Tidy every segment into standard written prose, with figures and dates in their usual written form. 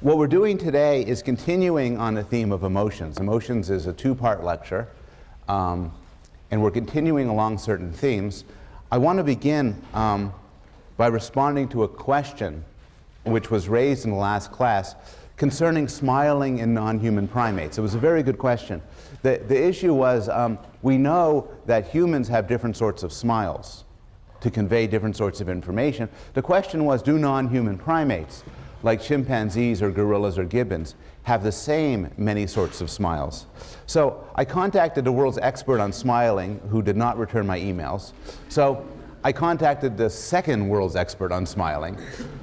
What we're doing today is continuing on the theme of emotions. Emotions is a two-part lecture, and we're continuing along certain themes. I want to begin by responding to a question which was raised in the last class concerning smiling in non-human primates. It was a very good question. The issue was, we know that humans have different sorts of smiles to convey different sorts of information. The question was, do non-human primates, like chimpanzees or gorillas or gibbons, have the same many sorts of smiles? So I contacted the world's expert on smiling, who did not return my emails. So I contacted the second world's expert on smiling,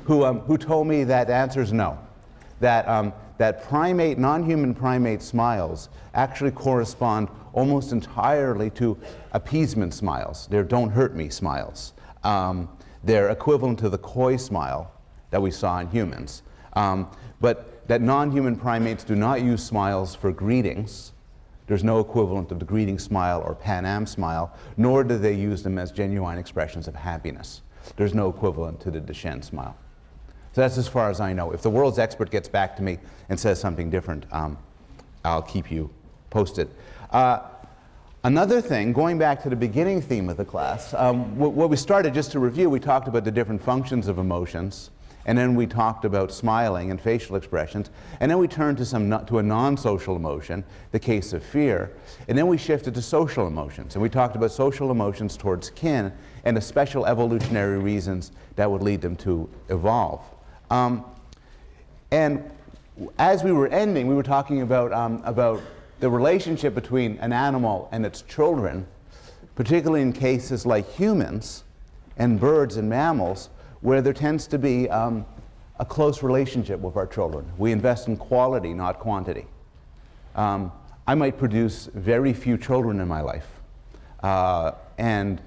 who told me that the answer is no. That non-human primate smiles actually correspond almost entirely to appeasement smiles. They're don't hurt me smiles. They're equivalent to the coy smile that we saw in humans. But that non-human primates do not use smiles for greetings. There's no equivalent of the greeting smile or Pan Am smile, nor do they use them as genuine expressions of happiness. There's no equivalent to the Duchenne smile. So that's as far as I know. If the world's expert gets back to me and says something different, I'll keep you posted. Another thing, going back to the beginning theme of the class, what we started, just to review, we talked about the different functions of emotions, and then we talked about smiling and facial expressions, and then we turned to a non-social emotion, the case of fear, and then we shifted to social emotions, and we talked about social emotions towards kin and the special evolutionary reasons that would lead them to evolve. And as we were ending, we were talking about the relationship between an animal and its children, particularly in cases like humans and birds and mammals, where there tends to be a close relationship with our children. We invest in quality, not quantity. I might produce very few children in my life, and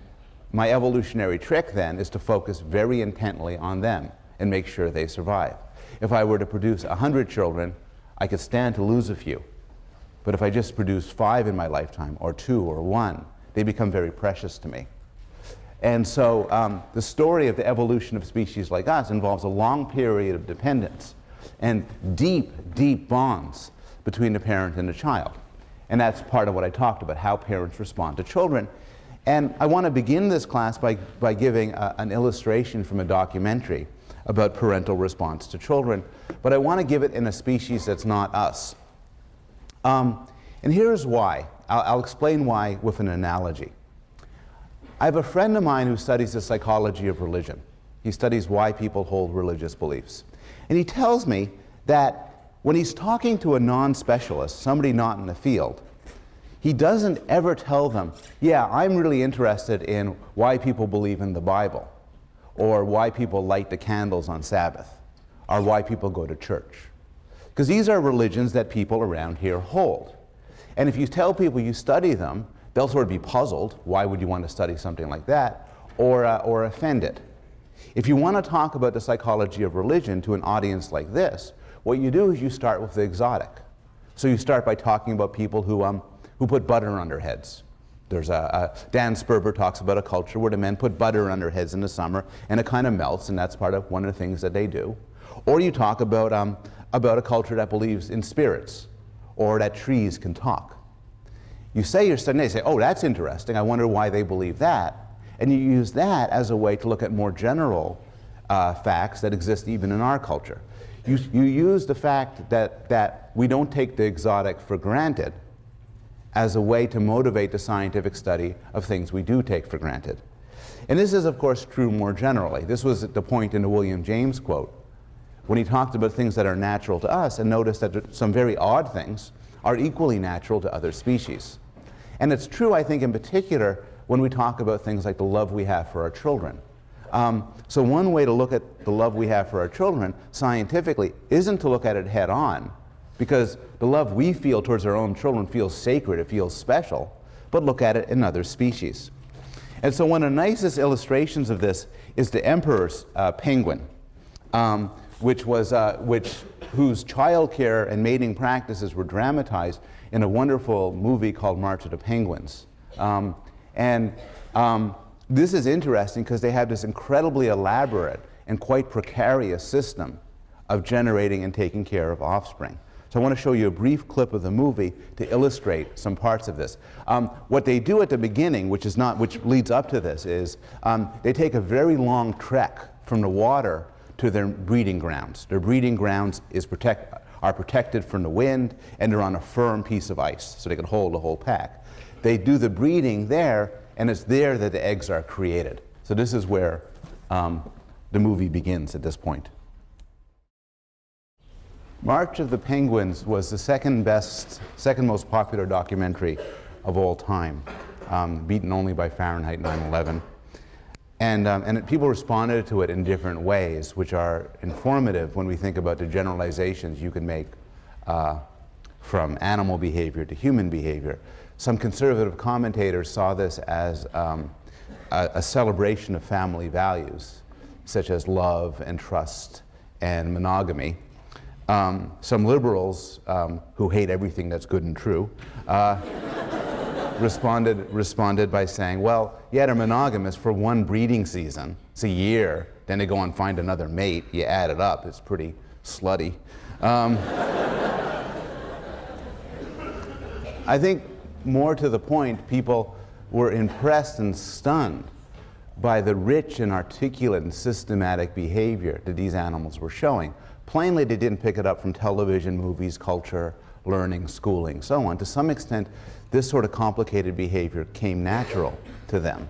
my evolutionary trick then is to focus very intently on them and make sure they survive. If I were to produce 100 children, I could stand to lose a few. But if I just produce 5 in my lifetime, or 2 or 1, they become very precious to me. And so the story of the evolution of species like us involves a long period of dependence and deep, deep bonds between the parent and the child. And that's part of what I talked about, how parents respond to children. And I want to begin this class by giving an illustration from a documentary about parental response to children, but I want to give it in a species that's not us. And here's why. I'll explain why with an analogy. I have a friend of mine who studies the psychology of religion. He studies why people hold religious beliefs. And he tells me that when he's talking to a non-specialist, somebody not in the field, he doesn't ever tell them, yeah, I'm really interested in why people believe in the Bible, or why people light the candles on Sabbath, or why people go to church. Because these are religions that people around here hold. And if you tell people you study them, they'll sort of be puzzled, why would you want to study something like that, or offended. If you want to talk about the psychology of religion to an audience like this, what you do is you start with the exotic. So you start by talking about people who put butter on their heads. There's Dan Sperber talks about a culture where the men put butter on their heads in the summer and it kind of melts, and that's part of one of the things that they do. Or you talk about a culture that believes in spirits, or that trees can talk. You say you're studying, they say, oh, that's interesting, I wonder why they believe that. And you use that as a way to look at more general facts that exist even in our culture. You use the fact that we don't take the exotic for granted as a way to motivate the scientific study of things we do take for granted. And this is, of course, true more generally. This was the point in the William James quote, when he talked about things that are natural to us and noticed that some very odd things are equally natural to other species. And it's true, I think, in particular, when we talk about things like the love we have for our children. So one way to look at the love we have for our children scientifically isn't to look at it head on, because the love we feel towards our own children feels sacred, it feels special, but look at it in other species. And so one of the nicest illustrations of this is the emperor's penguin, whose childcare and mating practices were dramatized in a wonderful movie called March of the Penguins. This is interesting because they have this incredibly elaborate and quite precarious system of generating and taking care of offspring. So I want to show you a brief clip of the movie to illustrate some parts of this. What they do at the beginning, which leads up to this, is they take a very long trek from the water to their breeding grounds. Their breeding grounds are protected from the wind, and they're on a firm piece of ice, so they can hold the whole pack. They do the breeding there, and it's there that the eggs are created. So this is where the movie begins at this point. March of the Penguins was the second most popular documentary of all time, beaten only by Fahrenheit 9/11. And people responded to it in different ways, which are informative when we think about the generalizations you can make from animal behavior to human behavior. Some conservative commentators saw this as a celebration of family values, such as love and trust and monogamy. Some liberals who hate everything that's good and true responded by saying, well, yeah, they're monogamous for one breeding season. It's a year. Then they go and find another mate. You add it up. It's pretty slutty. I think more to the point, people were impressed and stunned by the rich and articulate and systematic behavior that these animals were showing. Plainly, they didn't pick it up from television, movies, culture, learning, schooling, so on. To some extent, this sort of complicated behavior came natural to them.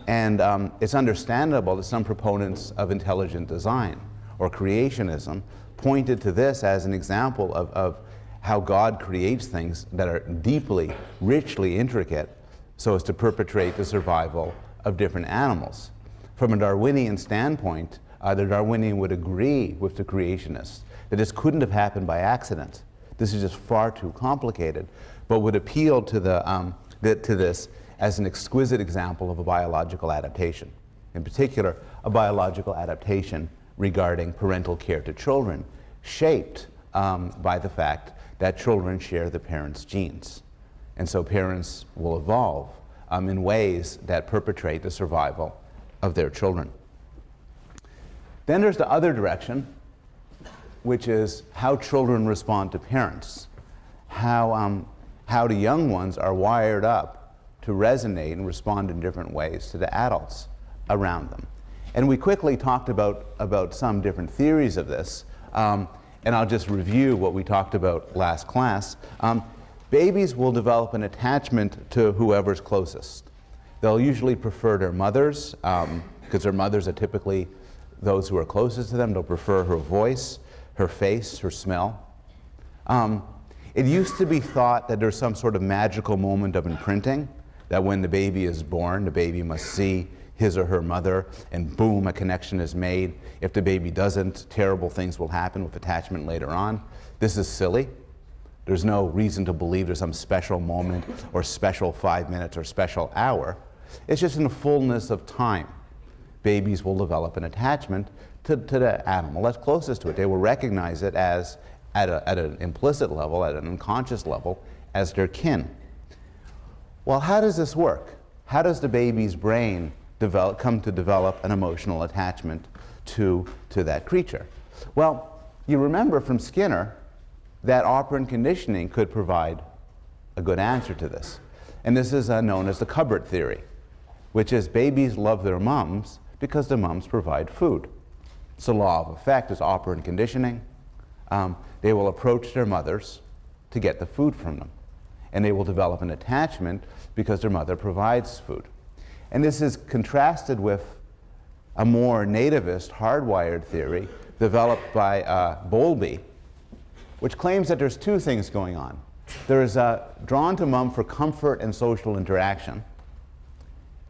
And it's understandable that some proponents of intelligent design or creationism pointed to this as an example of how God creates things that are deeply, richly intricate so as to perpetrate the survival of different animals. From a Darwinian standpoint, the Darwinian would agree with the creationists that this couldn't have happened by accident. This is just far too complicated, but would appeal to this as an exquisite example of a biological adaptation. In particular, a biological adaptation regarding parental care to children, shaped by the fact that children share the parents' genes. And so parents will evolve in ways that perpetrate the survival of their children. Then there's the other direction, which is how children respond to parents, how the young ones are wired up to resonate and respond in different ways to the adults around them. And we quickly talked about some different theories of this, and I'll just review what we talked about last class. Babies will develop an attachment to whoever's closest. They'll usually prefer their mothers, because their mothers are typically those who are closest to them. They'll prefer her voice, her face, her smell. It used to be thought that there's some sort of magical moment of imprinting, that when the baby is born, the baby must see his or her mother, and boom, a connection is made. If the baby doesn't, terrible things will happen with attachment later on. This is silly. There's no reason to believe there's some special moment or special 5 minutes or special hour. It's just in the fullness of time, babies will develop an attachment to the animal that's closest to it. They will recognize it as, at an implicit level, at an unconscious level, as their kin. Well, how does this work? How does the baby's brain come to develop an emotional attachment to that creature? Well, you remember from Skinner that operant conditioning could provide a good answer to this. And this is known as the cupboard theory, which is babies love their moms because their moms provide food. It's the law of effect, it's operant conditioning. They will approach their mothers to get the food from them. And they will develop an attachment because their mother provides food. And this is contrasted with a more nativist, hardwired theory developed by Bowlby, which claims that there's two things going on. There is drawn to mom for comfort and social interaction,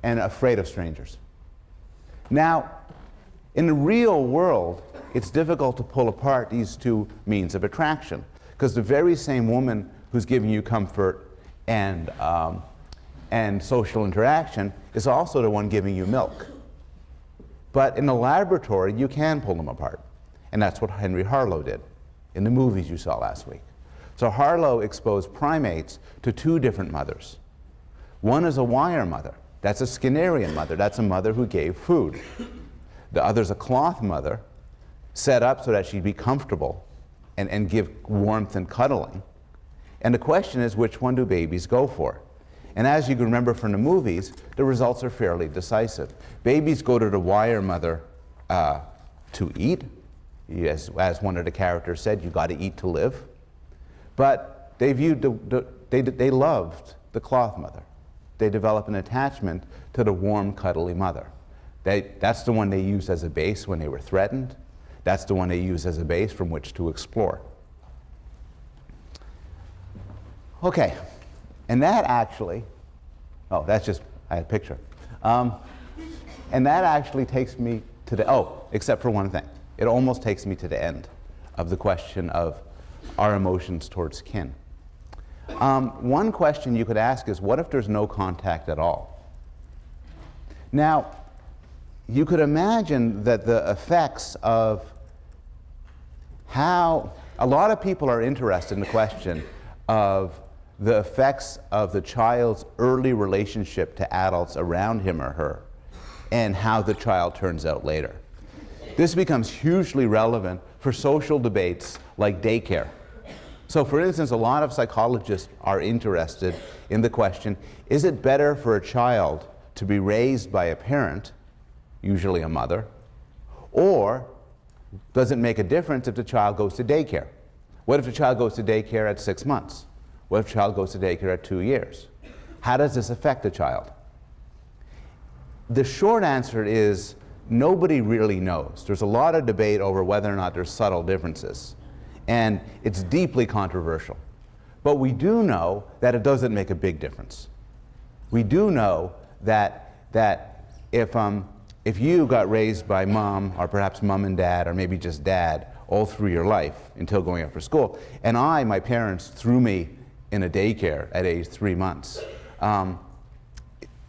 and afraid of strangers. Now, in the real world, it's difficult to pull apart these two means of attraction, because the very same woman who's giving you comfort and social interaction is also the one giving you milk. But in the laboratory, you can pull them apart. And that's what Henry Harlow did in the movies you saw last week. So Harlow exposed primates to two different mothers. One is a wire mother. That's a Skinnerian mother. That's a mother who gave food. The other's a cloth mother. set up so that she'd be comfortable and give warmth and cuddling. And the question is, which one do babies go for? And as you can remember from the movies, the results are fairly decisive. Babies go to the wire mother to eat. As one of the characters said, you got to eat to live. But they loved the cloth mother. They develop an attachment to the warm, cuddly mother. That's the one they used as a base when they were threatened. That's the one they used as a base from which to explore. Okay, and that actually, oh, that's just, I had a picture. And that actually takes me to the, oh, except for one thing. It almost takes me to the end of the question of our emotions towards kin. One question you could ask is, what if there's no contact at all? Now, you could imagine that the effects of how, a lot of people are interested in the question of the effects of the child's early relationship to adults around him or her and how the child turns out later. This becomes hugely relevant for social debates like daycare. So for instance, a lot of psychologists are interested in the question, is it better for a child to be raised by a parent, usually a mother, or does it make a difference if the child goes to daycare? What if the child goes to daycare at 6 months? What if the child goes to daycare at 2 years? How does this affect the child? The short answer is nobody really knows. There's a lot of debate over whether or not there's subtle differences, and it's deeply controversial. But we do know that it doesn't make a big difference. We do know that if you got raised by mom, or perhaps mom and dad, or maybe just dad, all through your life until going up for school, and my parents threw me in a daycare at age 3 months,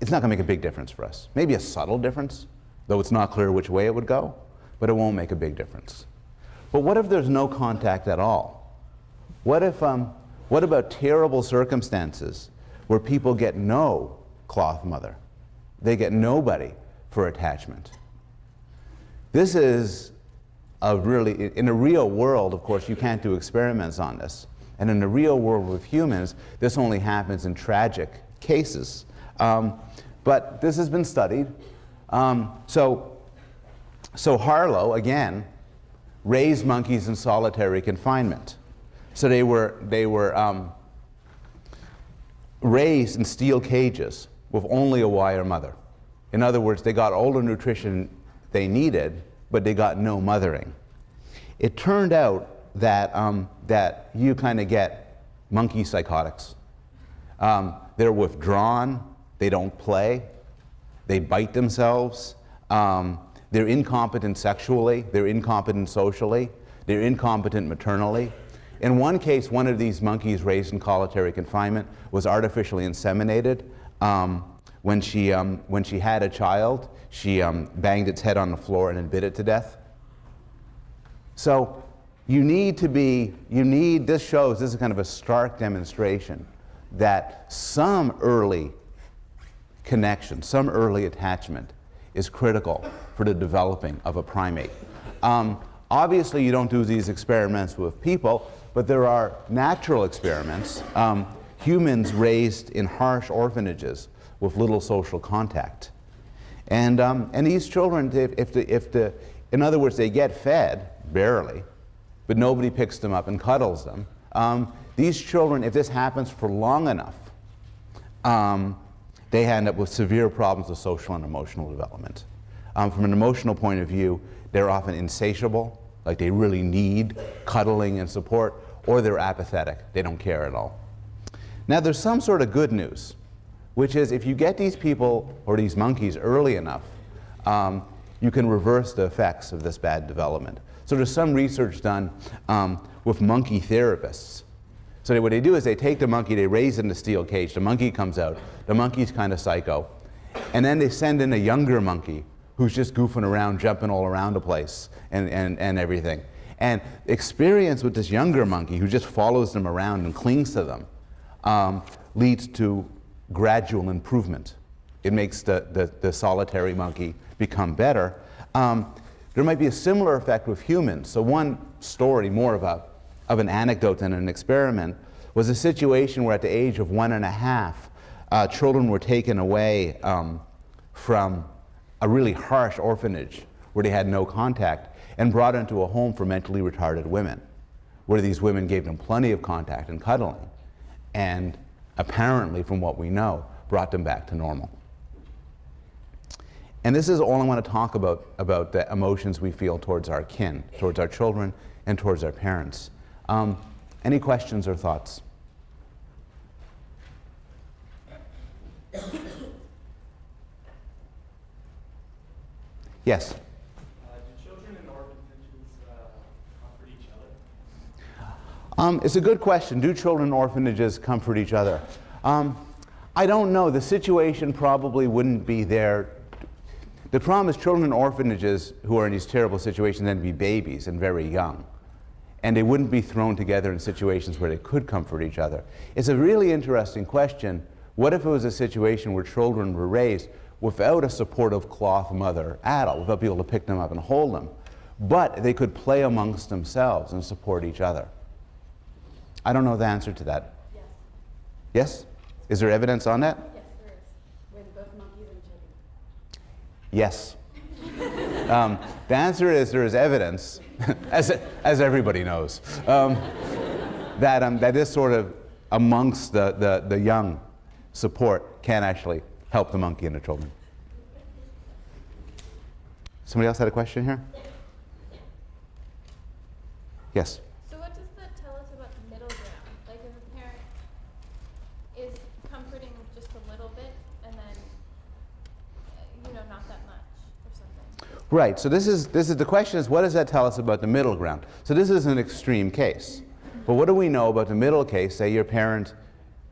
it's not going to make a big difference for us. Maybe a subtle difference, though it's not clear which way it would go, but it won't make a big difference. But what if there's no contact at all? What about terrible circumstances where people get no cloth mother? They get nobody for attachment. This is in the real world, of course, you can't do experiments on this. And in the real world with humans, this only happens in tragic cases. But this has been studied. So Harlow, again, raised monkeys in solitary confinement. So they were raised in steel cages with only a wire mother. In other words, they got all the nutrition they needed, but they got no mothering. It turned out that you kind of get monkey psychotics. They're withdrawn, they don't play, they bite themselves, they're incompetent sexually, they're incompetent socially, they're incompetent maternally. In one case, one of these monkeys raised in solitary confinement was artificially inseminated. When she had a child, she banged its head on the floor and then bit it to death. So this shows, this is kind of a stark demonstration that some early connection, some early attachment is critical for the developing of a primate. Obviously, you don't do these experiments with people, but there are natural experiments. Humans raised in harsh orphanages with little social contact. And these children, in other words, they get fed, barely, but nobody picks them up and cuddles them. These children, if this happens for long enough, they end up with severe problems of social and emotional development. From an emotional point of view, they're often insatiable, like they really need cuddling and support, or they're apathetic, they don't care at all. Now there's some sort of good news, which is if you get these people or these monkeys early enough, you can reverse the effects of this bad development. So there's some research done with monkey therapists. So what they do is they take the monkey, they raise it in a steel cage, the monkey comes out, the monkey's kind of psycho, and then they send in a younger monkey who's just goofing around, jumping all around the place and everything. And experience with this younger monkey who just follows them around and clings to them leads to gradual improvement. It makes the solitary monkey become better. There might be a similar effect with humans. So one story, more of an anecdote than an experiment, was a situation where at the age of 1.5, children were taken away from a really harsh orphanage where they had no contact and brought into a home for mentally retarded women, where these women gave them plenty of contact and cuddling, and apparently, from what we know, brought them back to normal. And this is all I want to talk about the emotions we feel towards our kin, towards our children, and towards our parents. Any questions or thoughts? Yes? Do children in orphanages comfort each other? It's a good question. Do children in orphanages comfort each other? I don't know. The situation probably wouldn't be there. The problem is children in orphanages who are in these terrible situations tend to be babies and very young. And they wouldn't be thrown together in situations where they could comfort each other. It's a really interesting question. What if it was a situation where children were raised without a supportive cloth mother adult, without people to pick them up and hold them, but they could play amongst themselves and support each other? I don't know the answer to that. Yes. Yes? Is there evidence on that? Yes, there is. With both monkeys and chickens. Yes. The answer is there is evidence, as everybody knows, that this sort of amongst the young support can actually help the monkey and the children. Somebody else had a question here? Yes? So what does that tell us about the middle ground? Like if a parent is comforting just a little bit and then, not that much or something. Right, so this is the question is, what does that tell us about the middle ground? So this is an extreme case. But what do we know about the middle case? Say your parent,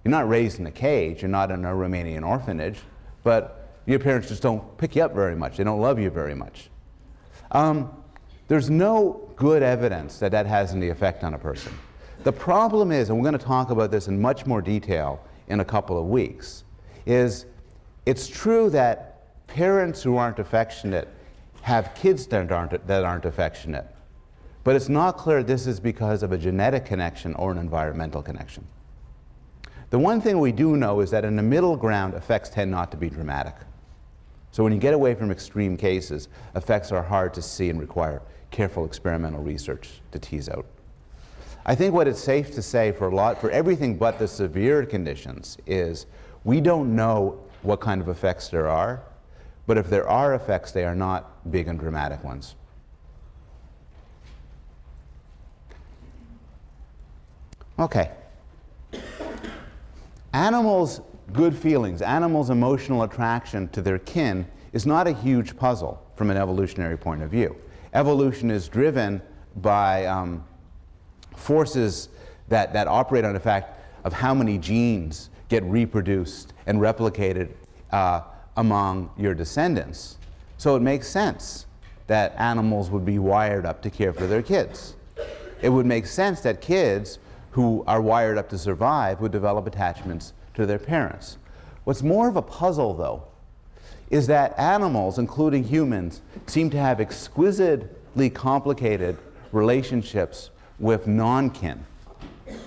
you're not raised in a cage, you're not in a Romanian orphanage, but your parents just don't pick you up very much, they don't love you very much. There's no good evidence that that has any effect on a person. The problem is, and we're going to talk about this in much more detail in a couple of weeks, is it's true that parents who aren't affectionate have kids that aren't affectionate. But it's not clear this is because of a genetic connection or an environmental connection. The one thing we do know is that in the middle ground, effects tend not to be dramatic. So when you get away from extreme cases, effects are hard to see and require careful experimental research to tease out. I think what it's safe to say for everything but the severe conditions is we don't know what kind of effects there are, but if there are effects, they are not big and dramatic ones. Okay. Animals' good feelings, animals' emotional attraction to their kin is not a huge puzzle from an evolutionary point of view. Evolution is driven by forces that operate on the fact of how many genes get reproduced and replicated among your descendants. So it makes sense that animals would be wired up to care for their kids. It would make sense that kids who are wired up to survive would develop attachments to their parents. What's more of a puzzle, though, is that animals, including humans, seem to have exquisitely complicated relationships with non-kin.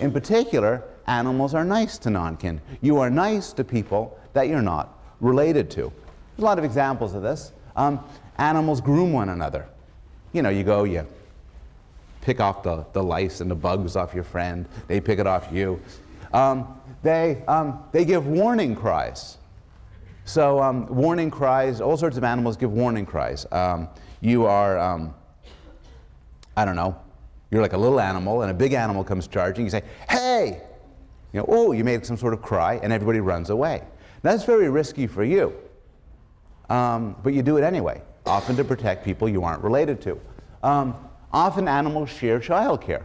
In particular, animals are nice to non-kin. You are nice to people that you're not related to. There's a lot of examples of this. Animals groom one another. You pick off the lice and the bugs off your friend. They pick it off you. They give warning cries. So warning cries, all sorts of animals give warning cries. You are, I don't know, you're like a little animal and a big animal comes charging. You say, hey! Oh, you made some sort of cry and everybody runs away. That's very risky for you. But you do it anyway, often to protect people you aren't related to. Often animals share childcare.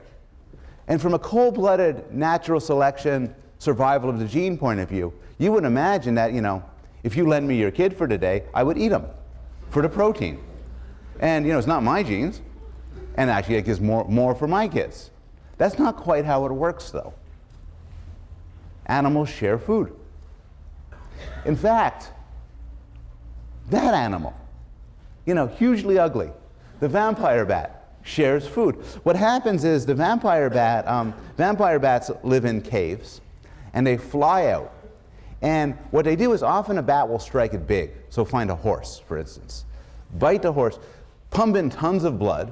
And from a cold-blooded natural selection survival of the gene point of view, you would imagine that, if you lend me your kid for today, I would eat them for the protein. And, it's not my genes. And actually, it gives more for my kids. That's not quite how it works, though. Animals share food. In fact, that animal, hugely ugly, The vampire bat shares food. What happens is the vampire bats live in caves, and they fly out. And what they do is often a bat will strike it big. So find a horse, for instance. Bite the horse, pump in tons of blood,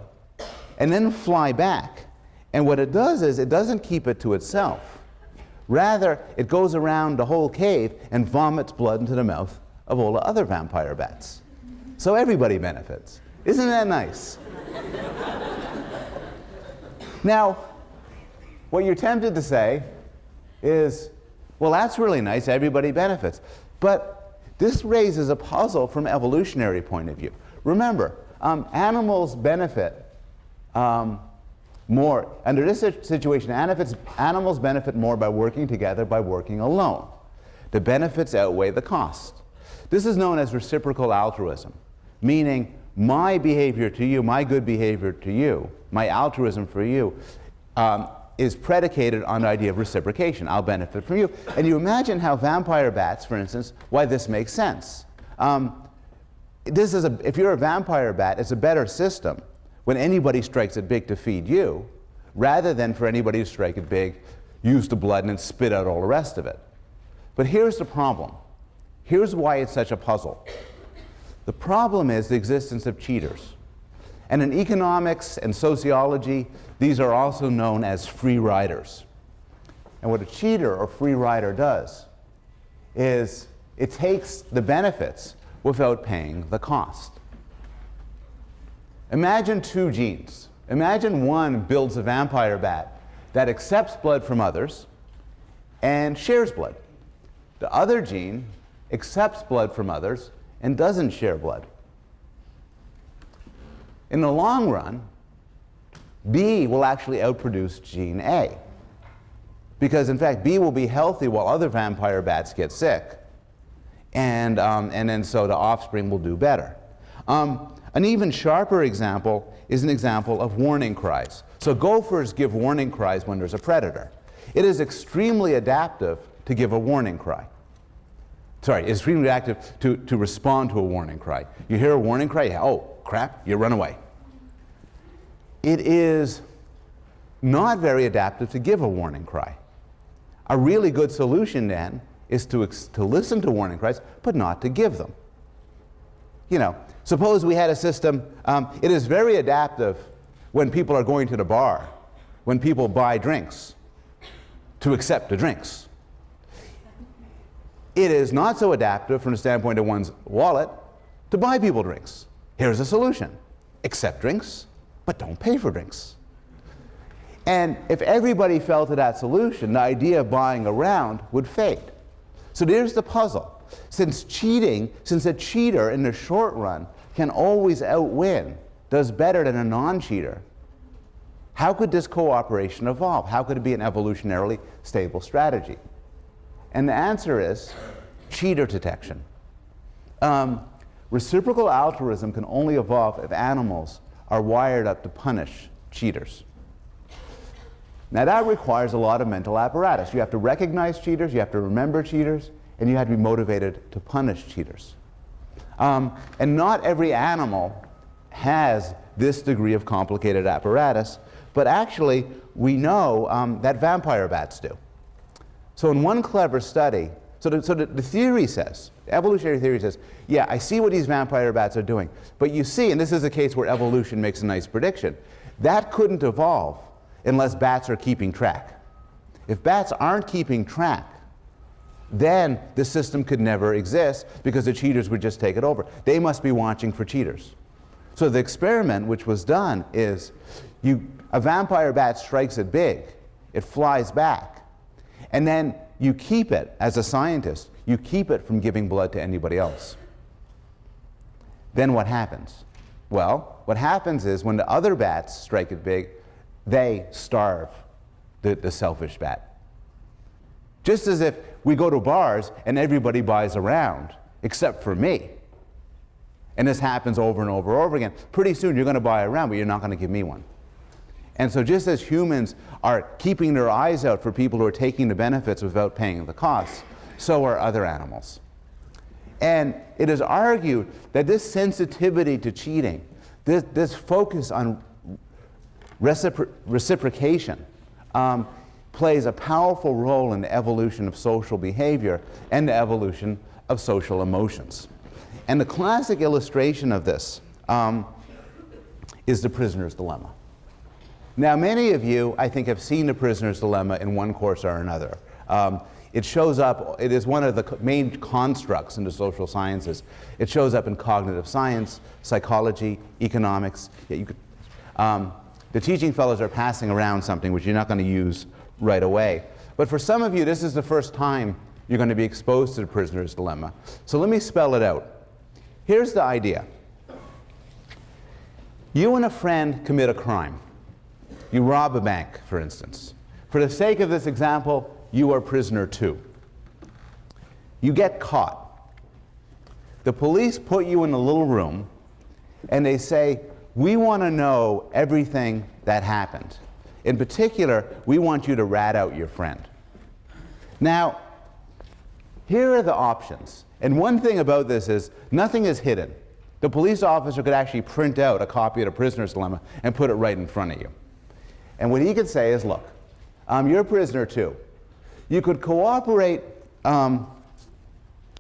and then fly back. And what it does is it doesn't keep it to itself. Rather, it goes around the whole cave and vomits blood into the mouth of all the other vampire bats. So everybody benefits. Isn't that nice? Now, what you're tempted to say is, well, that's really nice, everybody benefits. But this raises a puzzle from an evolutionary point of view. Remember, animals benefit more. Under this situation, animals benefit more by working together, by working alone. The benefits outweigh the cost. This is known as reciprocal altruism, meaning my behavior to you, my good behavior to you, my altruism for you, is predicated on the idea of reciprocation. I'll benefit from you. And you imagine how vampire bats, for instance, why this makes sense. If you're a vampire bat, it's a better system when anybody strikes it big to feed you, rather than for anybody to strike it big, use the blood, and then spit out all the rest of it. But here's the problem. Here's why it's such a puzzle. The problem is the existence of cheaters. And in economics and sociology, these are also known as free riders. And what a cheater or free rider does is it takes the benefits without paying the cost. Imagine two genes. Imagine one builds a vampire bat that accepts blood from others and shares blood. The other gene accepts blood from others and doesn't share blood. In the long run, B will actually outproduce gene A. Because in fact, B will be healthy while other vampire bats get sick. And then so the offspring will do better. An even sharper example is an example of warning cries. So gophers give warning cries when there's a predator. It is extremely adaptive to give a warning cry. Sorry, it's extremely adaptive to respond to a warning cry. You hear a warning cry, oh crap, you run away. It is not very adaptive to give a warning cry. A really good solution then is to listen to warning cries, but not to give them. You know, suppose we had a system, it is very adaptive when people are going to the bar, when people buy drinks, to accept the drinks. It is not so adaptive from the standpoint of one's wallet to buy people drinks. Here's a solution. Accept drinks, but don't pay for drinks. And if everybody fell to that solution, the idea of buying a round would fade. So there's the puzzle. Since a cheater in the short run can always outwin, does better than a non-cheater, how could this cooperation evolve? How could it be an evolutionarily stable strategy? And the answer is cheater detection. Reciprocal altruism can only evolve if animals are wired up to punish cheaters. Now that requires a lot of mental apparatus. You have to recognize cheaters, you have to remember cheaters, and you have to be motivated to punish cheaters. And not every animal has this degree of complicated apparatus, but actually we know that vampire bats do. So in one clever study, the theory says, evolutionary theory says, yeah, I see what these vampire bats are doing, but you see, and this is a case where evolution makes a nice prediction, that couldn't evolve unless bats are keeping track. If bats aren't keeping track, then the system could never exist because the cheaters would just take it over. They must be watching for cheaters. So the experiment which was done is a vampire bat strikes it big, it flies back, and then you keep it, as a scientist, you keep it from giving blood to anybody else. Then what happens? Well, what happens is when the other bats strike it big, they starve the selfish bat. Just as if we go to bars and everybody buys a round, except for me. And this happens over and over and over again. Pretty soon you're going to buy a round, but you're not going to give me one. And so just as humans are keeping their eyes out for people who are taking the benefits without paying the costs, so are other animals. And it is argued that this sensitivity to cheating, this focus on reciprocation plays a powerful role in the evolution of social behavior and the evolution of social emotions. And the classic illustration of this is the prisoner's dilemma. Now, many of you, I think, have seen the prisoner's dilemma in one course or another. It shows up, it is one of the main constructs in the social sciences. It shows up in cognitive science, psychology, economics. Yeah, you could, the teaching fellows are passing around something which you're not going to use right away. But for some of you, this is the first time you're going to be exposed to the prisoner's dilemma. So let me spell it out. Here's the idea. You and a friend commit a crime. You rob a bank, for instance. For the sake of this example, you are prisoner 2. You get caught. The police put you in a little room and they say, we want to know everything that happened. In particular, we want you to rat out your friend. Now, here are the options. And one thing about this is nothing is hidden. The police officer could actually print out a copy of the prisoner's dilemma and put it right in front of you. And what he could say is, look, you're a prisoner 2. You could cooperate, you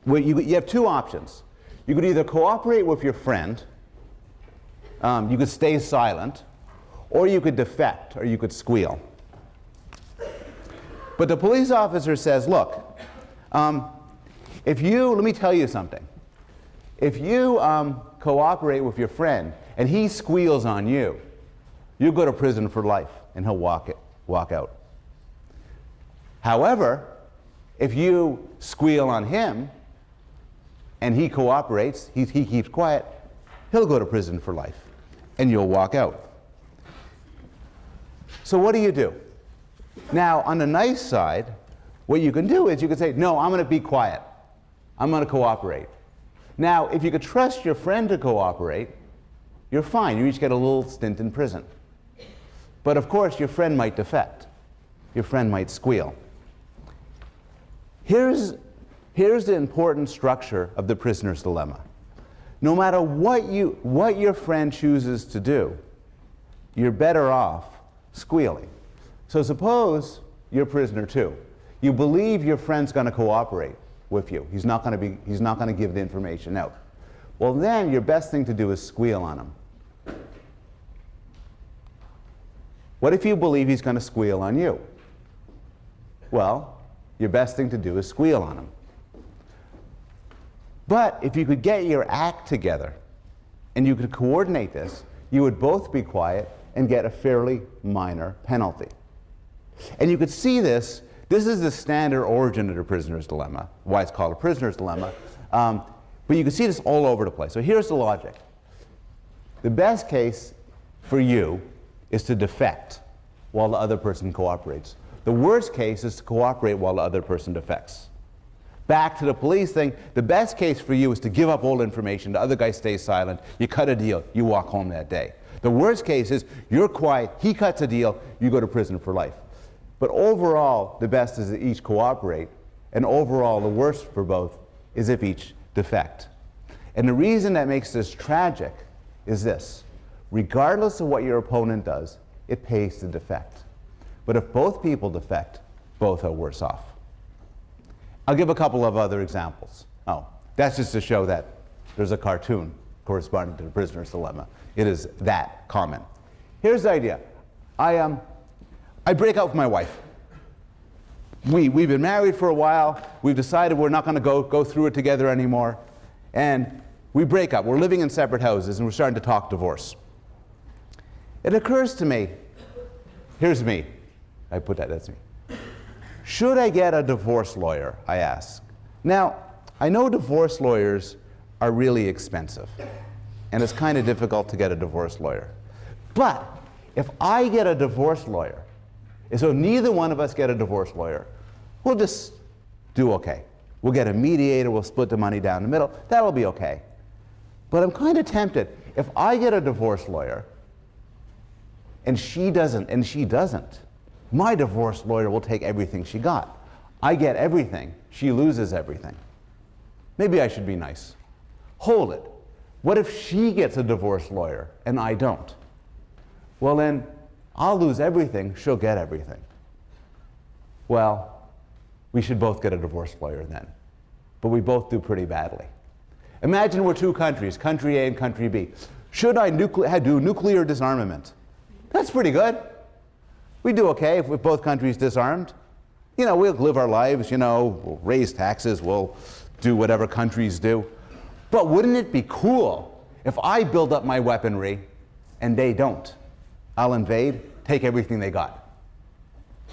have 2 options. You could either cooperate with your friend, you could stay silent, or you could defect, or you could squeal. But the police officer says, look, let me tell you something. If you cooperate with your friend and he squeals on you, you go to prison for life and he'll walk out. However, if you squeal on him and he cooperates, he keeps quiet, he'll go to prison for life and you'll walk out. So what do? Now, on the nice side, what you can do is you can say, no, I'm going to be quiet. I'm going to cooperate. Now, if you could trust your friend to cooperate, you're fine. You each get a little stint in prison. But of course, your friend might defect. Your friend might squeal. Here's the important structure of the prisoner's dilemma. No matter what your friend chooses to do, you're better off squealing. So suppose you're prisoner 2. You believe your friend's going to cooperate with you. He's not going to give the information out. Well, then your best thing to do is squeal on him. What if you believe he's going to squeal on you? Well, your best thing to do is squeal on him. But if you could get your act together and you could coordinate this, you would both be quiet and get a fairly minor penalty. And you could see this. This is the standard origin of the prisoner's dilemma, why it's called a prisoner's dilemma. But you can see this all over the place. So here's the logic. The best case for you is to defect while the other person cooperates. The worst case is to cooperate while the other person defects. Back to the police thing, the best case for you is to give up all information, the other guy stays silent, you cut a deal, you walk home that day. The worst case is you're quiet, he cuts a deal, you go to prison for life. But overall, the best is that each cooperate, and overall, the worst for both is if each defect. And the reason that makes this tragic is this. Regardless of what your opponent does, it pays to defect. But if both people defect, both are worse off. I'll give a couple of other examples. Oh, that's just to show that there's a cartoon corresponding to the prisoner's dilemma. It is that common. Here's the idea. I break up with my wife. We've been married for a while. We've decided we're not going to go through it together anymore. And we break up. We're living in separate houses, and we're starting to talk divorce. It occurs to me, here's me. I put that, that's me. Should I get a divorce lawyer, I ask. Now, I know divorce lawyers are really expensive, and it's kind of difficult to get a divorce lawyer. But if I get a divorce lawyer, and so neither one of us get a divorce lawyer, we'll just do okay. We'll get a mediator, we'll split the money down the middle, that'll be okay. But I'm kind of tempted. If I get a divorce lawyer, and she doesn't, my divorce lawyer will take everything she got. I get everything, she loses everything. Maybe I should be nice. Hold it. What if she gets a divorce lawyer and I don't? Well, then I'll lose everything, she'll get everything. Well, we should both get a divorce lawyer then. But we both do pretty badly. Imagine we're two countries, country A and country B. Should I do nuclear disarmament? That's pretty good. We do okay if both countries disarmed. You know, we'll live our lives, you know, we'll raise taxes, we'll do whatever countries do. But wouldn't it be cool if I build up my weaponry and they don't? I'll invade, take everything they got.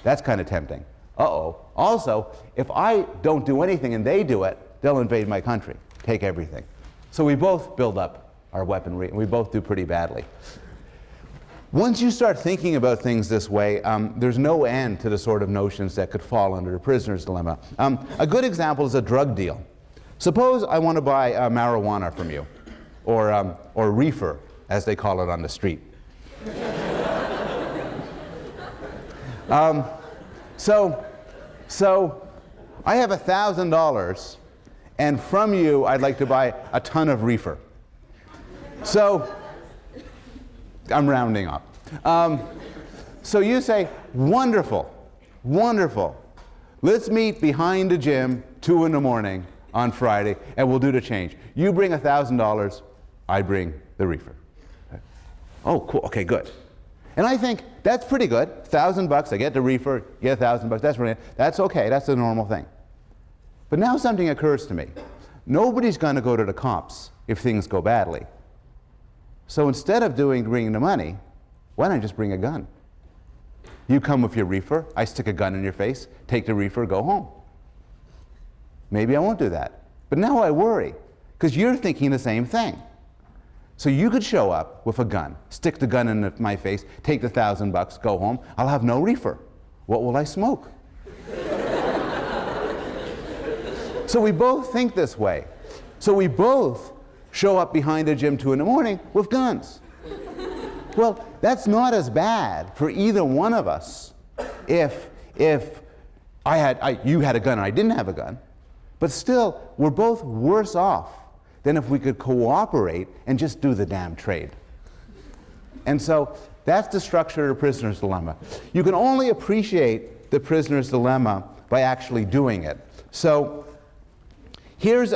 That's kind of tempting. Uh-oh. Also, if I don't do anything and they do it, they'll invade my country, take everything. So we both build up our weaponry, and we both do pretty badly. Once you start thinking about things this way, there's no end to the sort of notions that could fall under the prisoner's dilemma. A good example is a drug deal. Suppose I want to buy marijuana from you, or reefer, as they call it on the street. So I have $1,000, and from you I'd like to buy a ton of reefer. So I'm rounding up. So you say, wonderful, wonderful. Let's meet behind the gym 2 in the morning on Friday, and we'll do the change. You bring $1,000, I bring the reefer. Oh, cool, okay, good. And I think that's pretty good. $1,000, I get the reefer, get $1,000, that's brilliant. That's okay, that's a normal thing. But now something occurs to me. Nobody's gonna go to the cops if things go badly. So instead of bringing the money, why don't I just bring a gun? You come with your reefer, I stick a gun in your face, take the reefer, go home. Maybe I won't do that. But now I worry, because you're thinking the same thing. So you could show up with a gun, stick the gun in my face, take the $1,000, go home, I'll have no reefer. What will I smoke? So we both think this way. So we both show up behind the gym 2 in the morning with guns. Well, that's not as bad for either one of us if you had a gun and I didn't have a gun. But still, we're both worse off than if we could cooperate and just do the damn trade. And so that's the structure of the prisoner's dilemma. You can only appreciate the prisoner's dilemma by actually doing it. So here is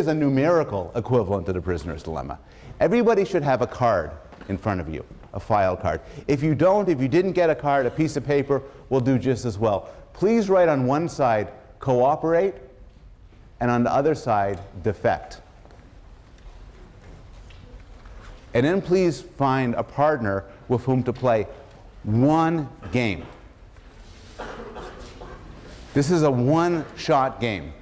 a numerical equivalent to the prisoner's dilemma. Everybody should have a card in front of you, a file card. If you didn't get a card, a piece of paper will do just as well. Please write on one side, cooperate, and on the other side, defect. And then please find a partner with whom to play one game. This is a one-shot game.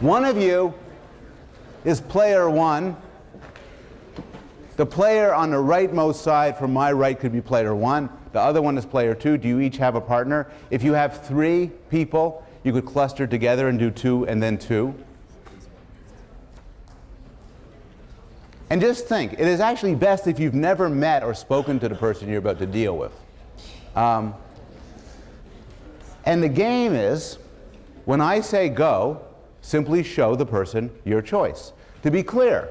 One of you is player 1. The player on the rightmost side from my right could be player 1. The other one is player 2. Do you each have a partner? If you have 3 people, you could cluster together and do 2 and then 2. And just think, it is actually best if you've never met or spoken to the person you're about to deal with. And the game is, when I say go, simply show the person your choice. To be clear,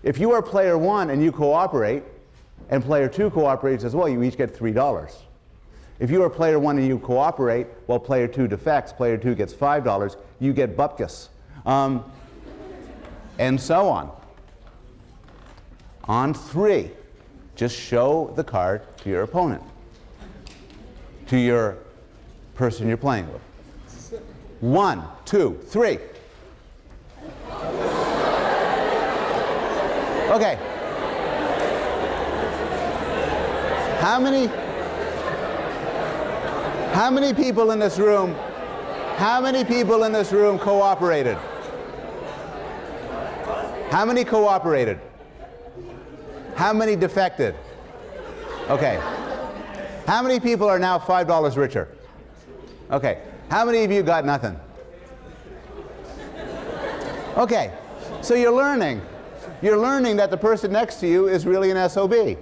if you are player 1 and you cooperate, and player 2 cooperates as well, you each get $3. If you are player 1 and you cooperate, while player 2 defects, player 2 gets $5, you get bupkis. And so on. On 3, just show the card to your opponent, to your person you're playing with. 1, 2, 3. Okay. How many people in this room cooperated? How many cooperated? How many defected? Okay. How many people are now $5 richer? Okay. How many of you got nothing? Okay. So you're learning. You're learning that the person next to you is really an SOB.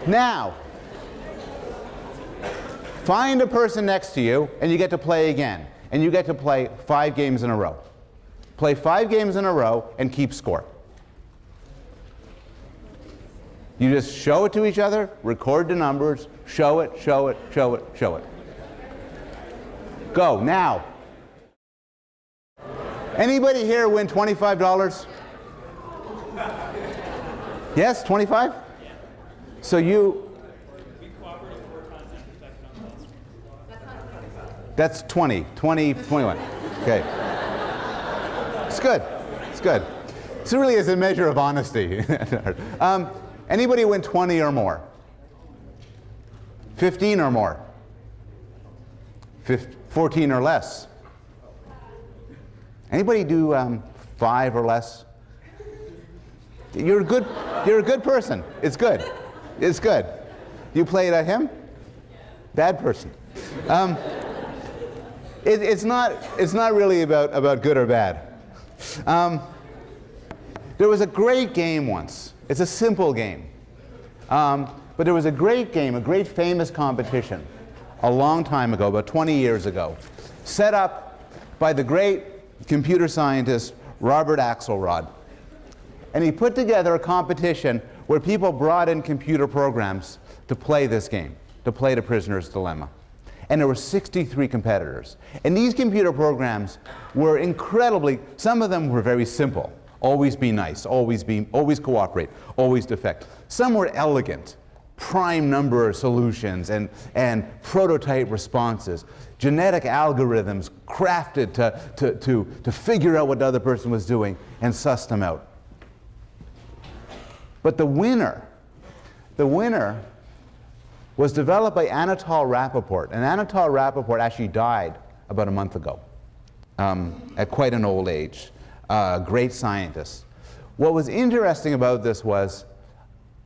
Now, find a person next to you and you get to play again. And you get to play 5 games in a row. Play 5 games in a row and keep score. You just show it to each other, record the numbers, show it, show it, show it, show it. Go, now. Anybody here win $25? Yes, 25? So you... That's 20, 21. Okay. It's good. It's good. This really is a measure of honesty. Anybody win 20 or more? 15 or more? 14 or less? Anybody do 5 or less? You're a good person. It's good. It's good. You played at him? Bad person. It's not really about good or bad. There was a great game once. It's a simple game. But there was a great game, a great famous competition a long time ago, about 20 years ago, set up by the great computer scientist Robert Axelrod. And he put together a competition where people brought in computer programs to play this game, to play the prisoner's dilemma. And there were 63 competitors. And these computer programs were incredibly, some of them were very simple. Always be nice, always cooperate, always defect. Some were elegant, prime number solutions and prototype responses, genetic algorithms crafted to figure out what the other person was doing and suss them out. But the winner was developed by Anatol Rappaport. And Anatol Rappaport actually died about a month ago at quite an old age. Great scientist. What was interesting about this was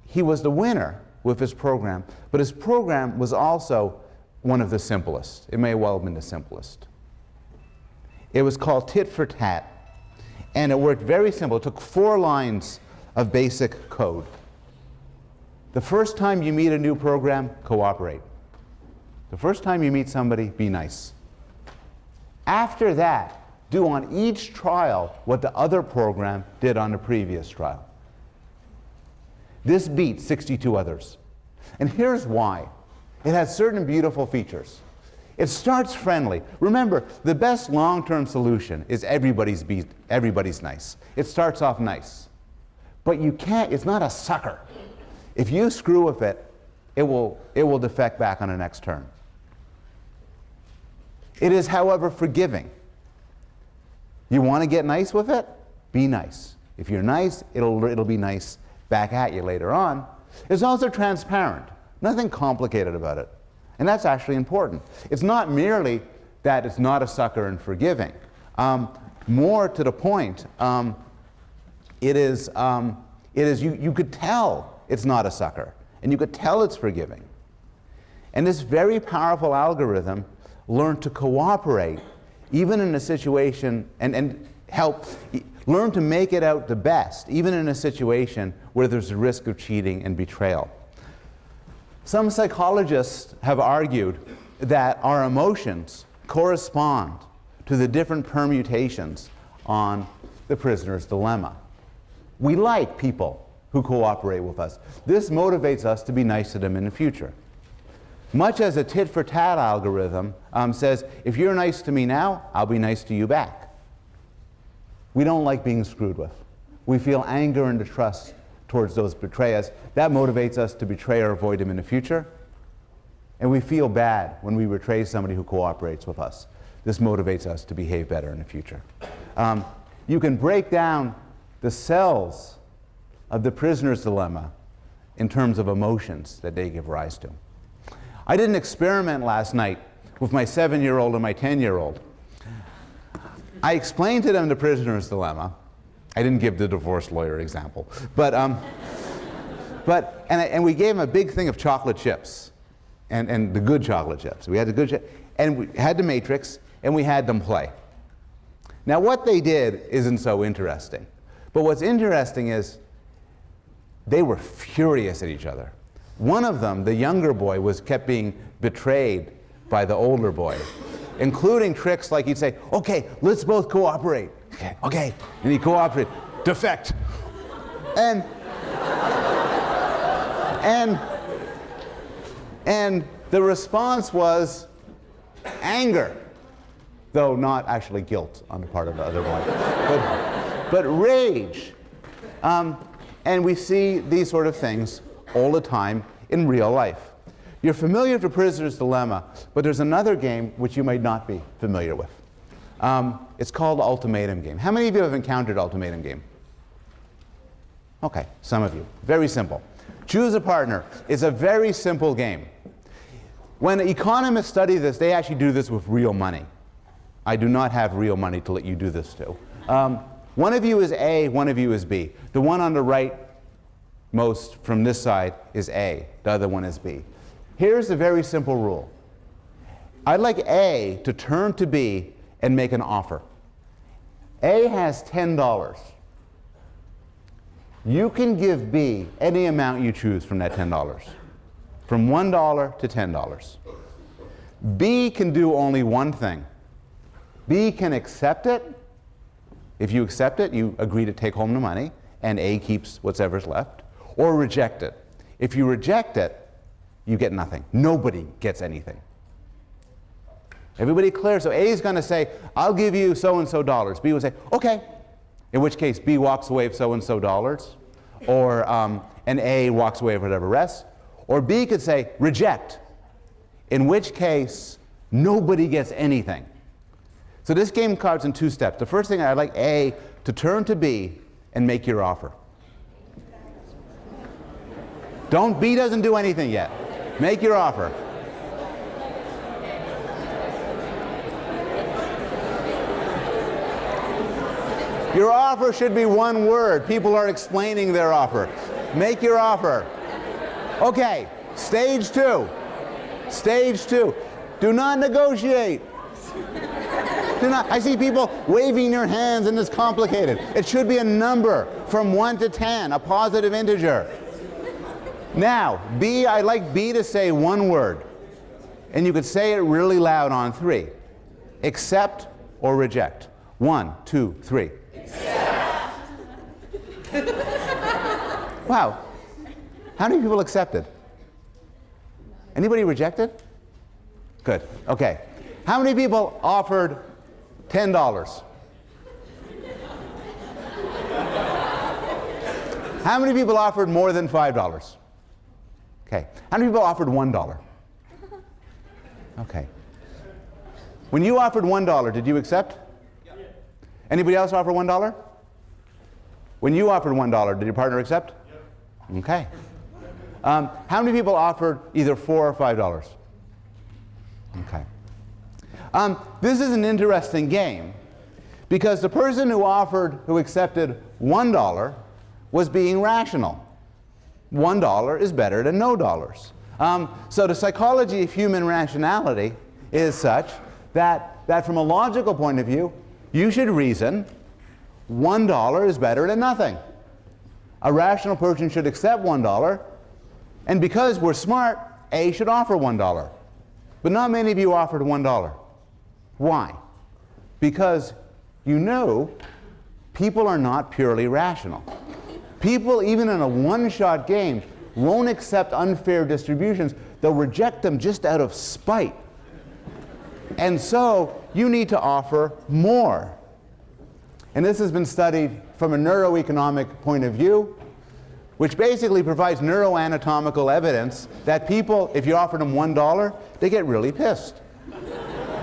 he was the winner with his program, but his program was also one of the simplest. It may well have been the simplest. It was called Tit for Tat, and it worked very simple. It took 4 lines of basic code. The first time you meet a new program, cooperate. The first time you meet somebody, be nice. After that, do on each trial what the other program did on the previous trial. This beat 62 others. And here's why. It has certain beautiful features. It starts friendly. Remember, the best long-term solution is everybody's nice. It starts off nice. But you can't, it's not a sucker. If you screw with it, it will defect back on the next turn. It is, however, forgiving. You want to get nice with it? Be nice. If you're nice, it'll be nice back at you later on. It's also transparent. Nothing complicated about it. And that's actually important. It's not merely that it's not a sucker and forgiving. More to the point, it is you could tell it's not a sucker, and you could tell it's forgiving. And this very powerful algorithm learned to cooperate even in a situation and learn to make it out the best, even in a situation where there's a risk of cheating and betrayal. Some psychologists have argued that our emotions correspond to the different permutations on the prisoner's dilemma. We like people who cooperate with us. This motivates us to be nice to them in the future. Much as a tit-for-tat algorithm says, if you're nice to me now, I'll be nice to you back. We don't like being screwed with. We feel anger and distrust towards those who betray us. That motivates us to betray or avoid them in the future. And we feel bad when we betray somebody who cooperates with us. This motivates us to behave better in the future. You can break down the cells of the prisoner's dilemma in terms of emotions that they give rise to. I did an experiment last night with my 7-year-old and my 10-year-old. I explained to them the prisoner's dilemma. I didn't give the divorce lawyer example, and we gave them a big thing of chocolate chips, and the good chocolate chips. We had the good chips, and we had the matrix, and we had them play. Now what they did isn't so interesting. But what's interesting is they were furious at each other. One of them, the younger boy, kept being betrayed by the older boy, including tricks like he'd say, okay, let's both cooperate. Okay. And he'd cooperate. Defect. And the response was anger, though not actually guilt on the part of the other boy, but rage. And we see these sort of things all the time in real life. You're familiar with the prisoner's dilemma, but there's another game which you might not be familiar with. It's called the ultimatum game. How many of you have encountered ultimatum game? Okay, some of you. Very simple. Choose a partner. It's a very simple game. When economists study this, they actually do this with real money. I do not have real money to let you do this to. One of you is A, one of you is B. The one on the right most from this side is A, the other one is B. Here's the very simple rule. I'd like A to turn to B and make an offer. A has $10. You can give B any amount you choose from that $10. From $1 to $10. B can do only one thing. B can accept it. If you accept it, you agree to take home the money, and A keeps whatever's left, or reject it. If you reject it, you get nothing. Nobody gets anything. Everybody clear? So A is going to say, I'll give you so-and-so dollars. B will say, okay. In which case, B walks away with so-and-so dollars, or and A walks away with whatever rest. Or B could say, reject, in which case, nobody gets anything. So this game cards in two steps. The first thing, I'd like A to turn to B and make your offer. B doesn't do anything yet. Make your offer. Your offer should be one word. People are explaining their offer. Make your offer. Okay, stage two. Stage two. Do not negotiate. I see people waving their hands and it's complicated. It should be a number from 1 to 10, a positive integer. Now, B, I'd like B to say one word. And you could say it really loud on 3. Accept or reject. 1, 2, 3. Accept. Wow. How many people accepted? Anybody rejected? Good. Okay. How many people offered $10? How many people offered more than $5? Okay. How many people offered $1? Okay. When you offered $1, did you accept? Yeah. Anybody else offer $1? When you offered $1, did your partner accept? Yeah. Okay. How many people offered either $4 or $5? Okay. This is an interesting game because the person who accepted $1 was being rational. $1 is better than no dollars. So the psychology of human rationality is such that from a logical point of view, you should reason $1 is better than nothing. A rational person should accept $1, and because we're smart, A should offer $1. But not many of you offered $1. Why? Because you know people are not purely rational. People, even in a one-shot game, won't accept unfair distributions. They'll reject them just out of spite. And so you need to offer more. And this has been studied from a neuroeconomic point of view, which basically provides neuroanatomical evidence that people, if you offer them $1, they get really pissed.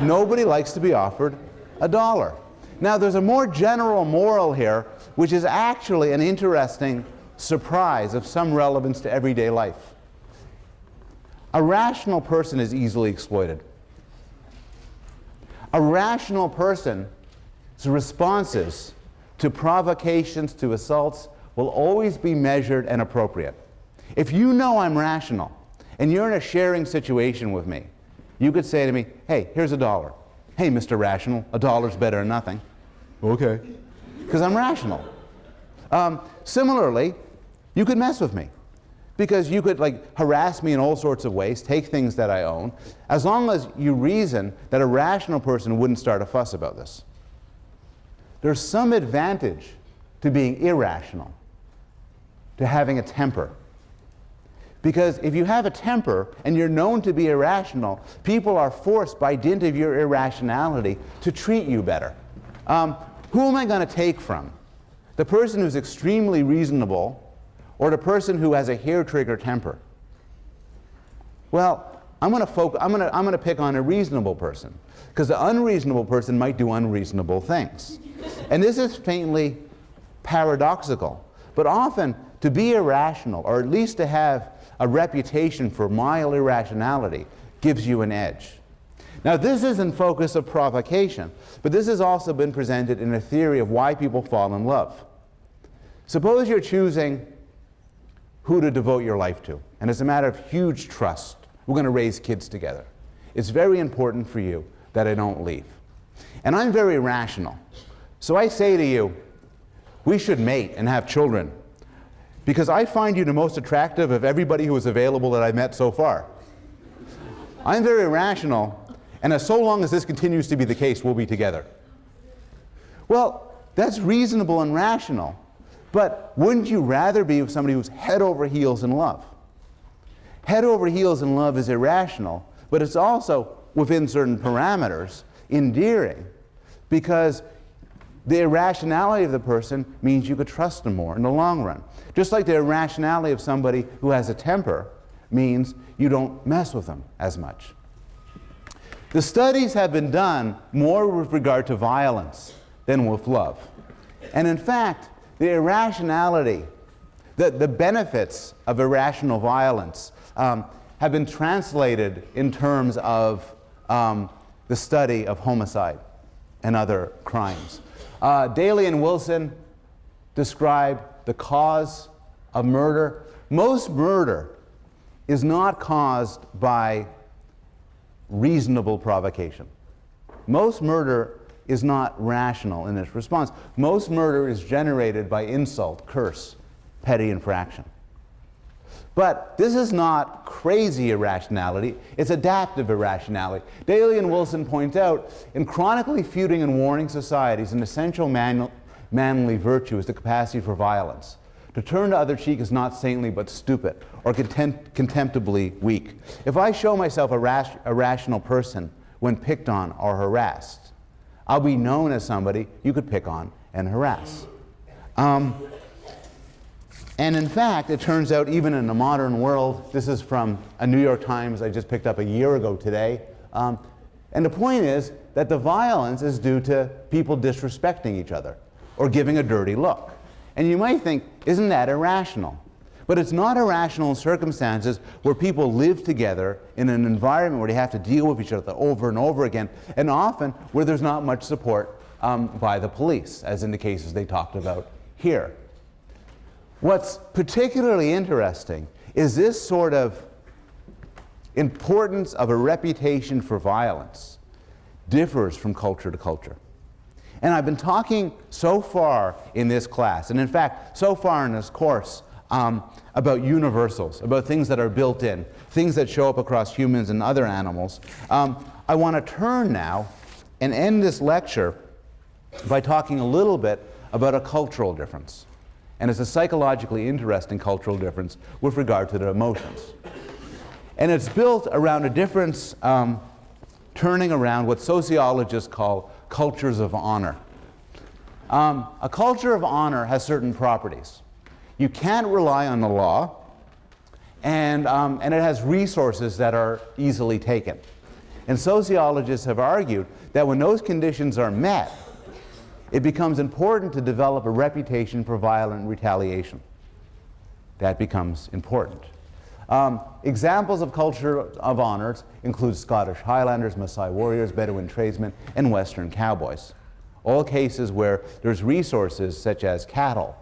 Nobody likes to be offered $1. Now, there's a more general moral here, which is actually an interesting surprise of some relevance to everyday life. A rational person is easily exploited. A rational person's responses to provocations, to assaults, will always be measured and appropriate. If you know I'm rational, and you're in a sharing situation with me, you could say to me, hey, here's $1. Hey, Mr. Rational, $1's better than nothing. Okay. Because I'm rational. Similarly, you could mess with me. Because you could like harass me in all sorts of ways, take things that I own, as long as you reason that a rational person wouldn't start a fuss about this. There's some advantage to being irrational, to having a temper. Because if you have a temper and you're known to be irrational, people are forced by dint of your irrationality to treat you better. Who am I going to take from? The person who's extremely reasonable or the person who has a hair-trigger temper? Well, I'm going to pick on a reasonable person, because the unreasonable person might do unreasonable things. And this is faintly paradoxical, but often to be irrational, or at least to have a reputation for mild irrationality, gives you an edge. Now, this isn't focus of provocation, but this has also been presented in a theory of why people fall in love. Suppose you're choosing who to devote your life to, and it's a matter of huge trust. We're going to raise kids together. It's very important for you that I don't leave. And I'm very rational. So I say to you, we should mate and have children, because I find you the most attractive of everybody who is available that I've met so far. I'm very rational, and as so long as this continues to be the case, we'll be together. Well, that's reasonable and rational, but wouldn't you rather be with somebody who's head over heels in love? Head over heels in love is irrational, but it's also, within certain parameters, endearing, because the irrationality of the person means you could trust them more in the long run. Just like the irrationality of somebody who has a temper means you don't mess with them as much. The studies have been done more with regard to violence than with love. And in fact, the irrationality, the benefits of irrational violence have been translated in terms of the study of homicide and other crimes. Daly and Wilson describe the cause of murder. Most murder is not caused by reasonable provocation. Most murder is not rational in its response. Most murder is generated by insult, curse, petty infraction. But this is not crazy irrationality, it's adaptive irrationality. Daly and Wilson point out, in chronically feuding and warring societies, an essential manly virtue is the capacity for violence. To turn the other cheek is not saintly but stupid, or contemptibly weak. If I show myself a rational person when picked on or harassed, I'll be known as somebody you could pick on and harass. And in fact, it turns out even in the modern world, this is from a New York Times I just picked up a year ago today, and the point is that the violence is due to people disrespecting each other or giving a dirty look. And you might think, isn't that irrational? But it's not irrational in circumstances where people live together in an environment where they have to deal with each other over and over again, and often where there's not much support by the police, as in the cases they talked about here. What's particularly interesting is this sort of importance of a reputation for violence differs from culture to culture. And I've been talking so far in this class, and in fact, so far in this course, about universals, about things that are built in, things that show up across humans and other animals. I want to turn now and end this lecture by talking a little bit about a cultural difference. And it's a psychologically interesting cultural difference with regard to the emotions. And it's built around a difference turning around what sociologists call cultures of honor. A culture of honor has certain properties. You can't rely on the law, and it has resources that are easily taken. And sociologists have argued that when those conditions are met, it becomes important to develop a reputation for violent retaliation. That becomes important. Examples of culture of honors include Scottish Highlanders, Maasai warriors, Bedouin tradesmen, and Western cowboys. All cases where there's resources such as cattle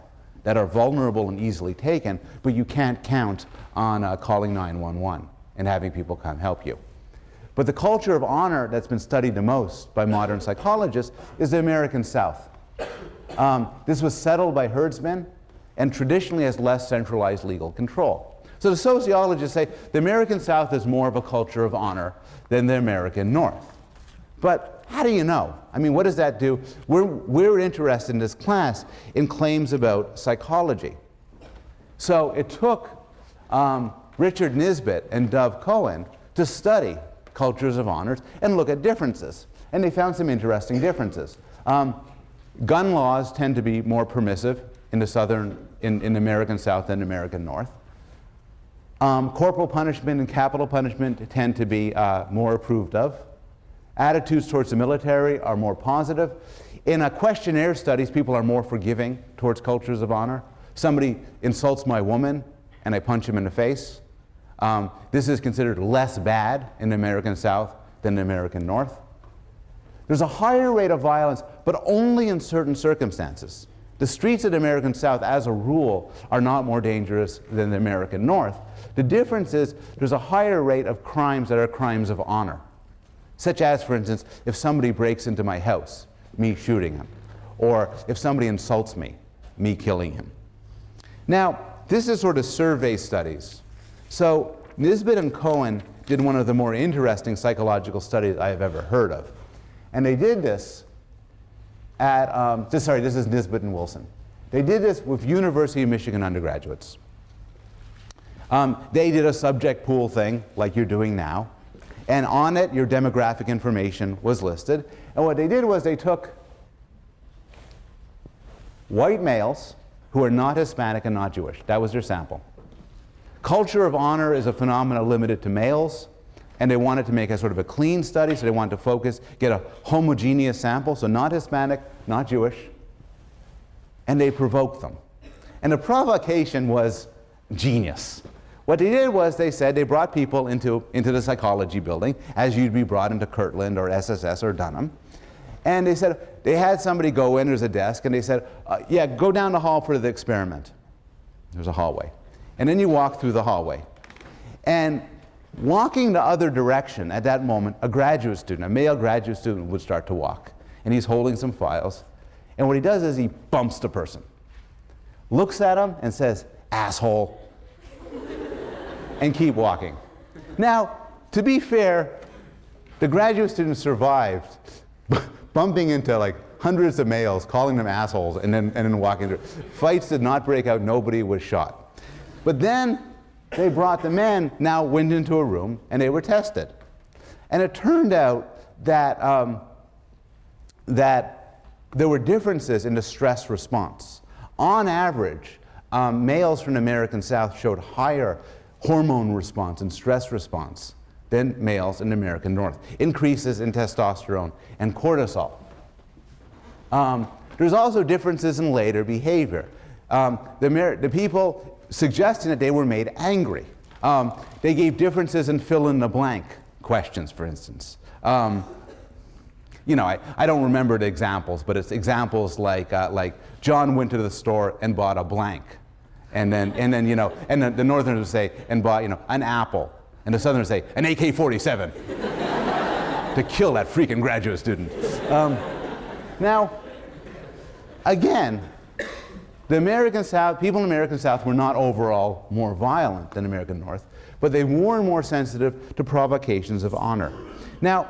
that are vulnerable and easily taken, but you can't count on calling 911 and having people come help you. But the culture of honor that's been studied the most by modern psychologists is the American South. This was settled by herdsmen and traditionally has less centralized legal control. So the sociologists say the American South is more of a culture of honor than the American North. But how do you know? I mean, what does that do? We're interested in this class in claims about psychology. So it took Richard Nisbet and Dov Cohen to study cultures of honors and look at differences. And they found some interesting differences. Gun laws tend to be more permissive in the American South than the American North. Corporal punishment and capital punishment tend to be more approved of. Attitudes towards the military are more positive. In questionnaire studies, people are more forgiving towards cultures of honor. Somebody insults my woman and I punch him in the face. This is considered less bad in the American South than the American North. There's a higher rate of violence, but only in certain circumstances. The streets of the American South, as a rule, are not more dangerous than the American North. The difference is there's a higher rate of crimes that are crimes of honor. Such as, for instance, if somebody breaks into my house, me shooting him. Or if somebody insults me, me killing him. Now, this is sort of survey studies. So Nisbet and Cohen did one of the more interesting psychological studies I have ever heard of. And they did this at, this is Nisbet and Wilson. They did this with University of Michigan undergraduates. They did a subject pool thing, like you're doing now. And on it, your demographic information was listed. And what they did was they took white males who are not Hispanic and not Jewish. That was their sample. Culture of honor is a phenomenon limited to males. And they wanted to make a sort of a clean study, so they wanted to focus, get a homogeneous sample, so not Hispanic, not Jewish. And they provoked them. And the provocation was genius. What they did was they said they brought people into the psychology building, as you'd be brought into Kirtland or SSS or Dunham. And they said, they had somebody go in, there's a desk, and they said, yeah, go down the hall for the experiment. There's a hallway. And then you walk through the hallway. And walking the other direction at that moment, a graduate student, a male graduate student would start to walk. And he's holding some files. And what he does is he bumps the person, looks at him and says, asshole, and keep walking. Now, to be fair, the graduate student survived bumping into like hundreds of males, calling them assholes, and then walking through. Fights did not break out, nobody was shot. But then they brought the men, now went into a room, and they were tested. And it turned out that, that there were differences in the stress response. On average, males from the American South showed higher hormone response and stress response than males in the American North. Increases in testosterone and cortisol. There's also differences in later behavior. The people suggesting that they were made angry. They gave differences in fill-in-the-blank questions, for instance. You know, I don't remember the examples, but it's examples like John went to the store and bought a blank. And then you know, and the Northerners would say, and bought, you know, an apple. And the Southerners say, an AK-47 to kill that freaking graduate student. Now, again, the American South, people in the American South were not overall more violent than the American North, but they were more and more sensitive to provocations of honor. Now,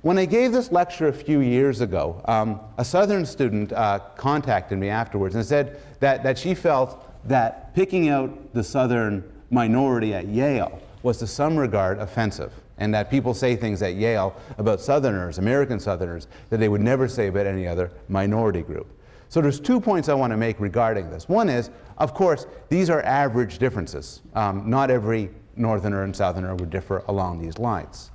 when I gave this lecture a few years ago, a Southern student contacted me afterwards and said that she felt that picking out the Southern minority at Yale was to some regard offensive, and that people say things at Yale about Southerners, American Southerners, that they would never say about any other minority group. So there's 2 points I want to make regarding this. One is, of course, these are average differences. Not every Northerner and Southerner would differ along these lines.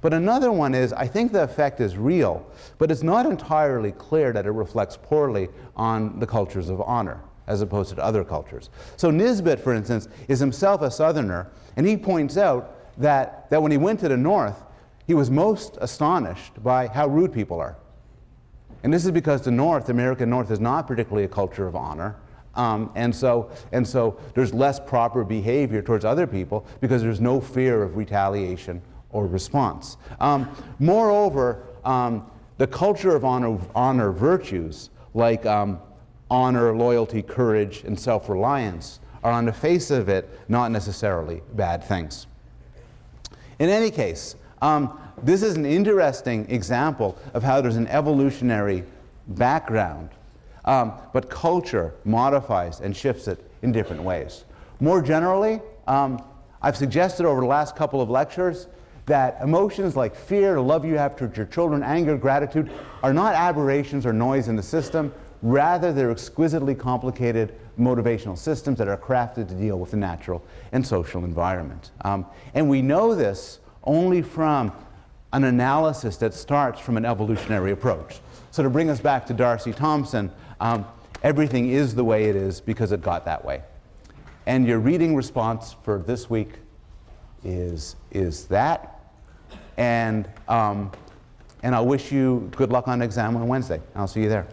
But another one is, I think the effect is real, but it's not entirely clear that it reflects poorly on the cultures of honor, as opposed to other cultures. So Nisbet, for instance, is himself a Southerner, and he points out that when he went to the North, he was most astonished by how rude people are. And this is because the North, the American North, is not particularly a culture of honor. And so there's less proper behavior towards other people because there's no fear of retaliation or response. Moreover, the culture of honor virtues like honor, loyalty, courage, and self-reliance are on the face of it not necessarily bad things. In any case, this is an interesting example of how there's an evolutionary background, but culture modifies and shifts it in different ways. More generally, I've suggested over the last couple of lectures that emotions like fear, the love you have towards your children, anger, gratitude, are not aberrations or noise in the system. Rather, they're exquisitely complicated motivational systems that are crafted to deal with the natural and social environment. And we know this only from an analysis that starts from an evolutionary approach. So to bring us back to Darcy Thompson, everything is the way it is because it got that way. And your reading response for this week is that. And I wish you good luck on exam on Wednesday. I'll see you there.